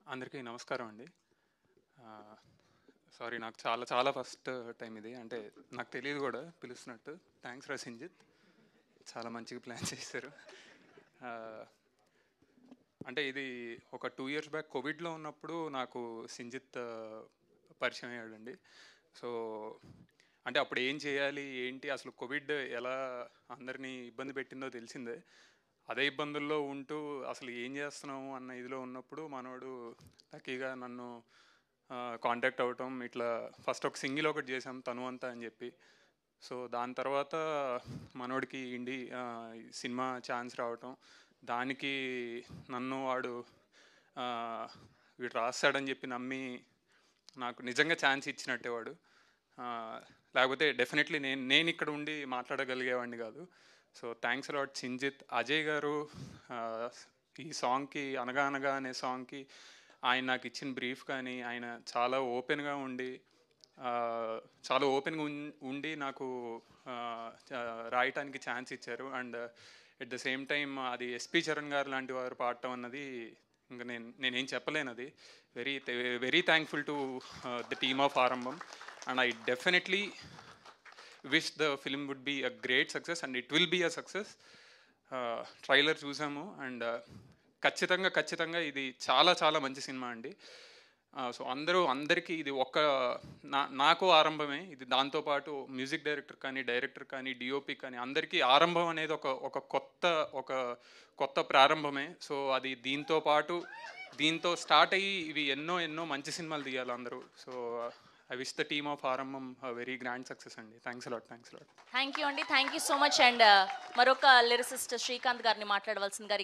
అందరికీ నమస్కారం అండి. సారీ, నాకు చాలా చాలా ఫస్ట్ టైం ఇది. అంటే నాకు తెలియదు కూడా పిలుస్తున్నట్టు. థ్యాంక్స్ రా సింజిత్, చాలా మంచిగా ప్లాన్ చేశారు. ఆ, అంటే ఇది ఒక 2 years బ్యాక్ కోవిడ్లో ఉన్నప్పుడు నాకు సింజిత్ పరిచయం అయ్యాడండి. సో అంటే అప్పుడు ఏం చేయాలి ఏంటి, అసలు కోవిడ్ ఎలా అందరినీ ఇబ్బంది పెట్టిందో తెలిసిందే. అదే ఇబ్బందుల్లో ఉంటూ అసలు ఏం చేస్తున్నాము అన్న ఇదిలో ఉన్నప్పుడు మనోడు లక్కీగా నన్ను కాంటాక్ట్ అవ్వటం, ఇట్లా ఫస్ట్ ఒక సింగిల్ ఒకటి చేసాం తను అంతా అని చెప్పి. సో దాని తర్వాత మనోడికి సినిమా ఛాన్స్ రావటం, దానికి నన్ను వాడు ఆ, వీడు రాస్తాడని చెప్పి నమ్మి నాకు నిజంగా ఛాన్స్ ఇచ్చినట్టే వాడు. ఆ, లేకపోతే డెఫినెట్లీ నేను ఇక్కడ ఉండి మాట్లాడగలిగేవాడిని కాదు. So thanks a lot Sinjith. Ajay గారు ఆ, ఈ సాంగ్కి అనగా అనగా అనే సాంగ్కి ఆయన నాకు ఇచ్చిన బ్రీఫ్ కానీ, ఆయన చాలా ఓపెన్గా ఉండి చాలా ఓపెన్గా ఉండి నాకు రాయటానికి ఛాన్స్ ఇచ్చారు. And at the same time అది ఎస్పి చరణ్ గారు లాంటి వారు పాడటం అన్నది ఇంకా నేనేం చెప్పలేను. అది very very thankful to the team of Aarambham. And I definitely wish the film would be a great success and it will be a success. Trailer చూసాము అండ్ ఖచ్చితంగా ఇది చాలా చాలా మంచి సినిమా అండి. సో అందరికీ ఇది నాకు ఆరంభమే ఇది. దాంతోపాటు మ్యూజిక్ డైరెక్టర్ కానీ డిఓపి కానీ అందరికీ ఆరంభం అనేది ఒక కొత్త ప్రారంభమే. సో అది దీంతో స్టార్ట్ అయ్యి ఇవి ఎన్నో మంచి సినిమాలు తీయాలి అందరూ. So I wish the team of ఆరంభం వెరీ గ్రాండ్ సక్సెస్ అండి. Thanks a lot. థ్యాంక్ యూ అండి, thank you so much. And మరొక లిరిసిస్ట్ శ్రీకాంత్ గారిని మాట్లాడవలసిందిగా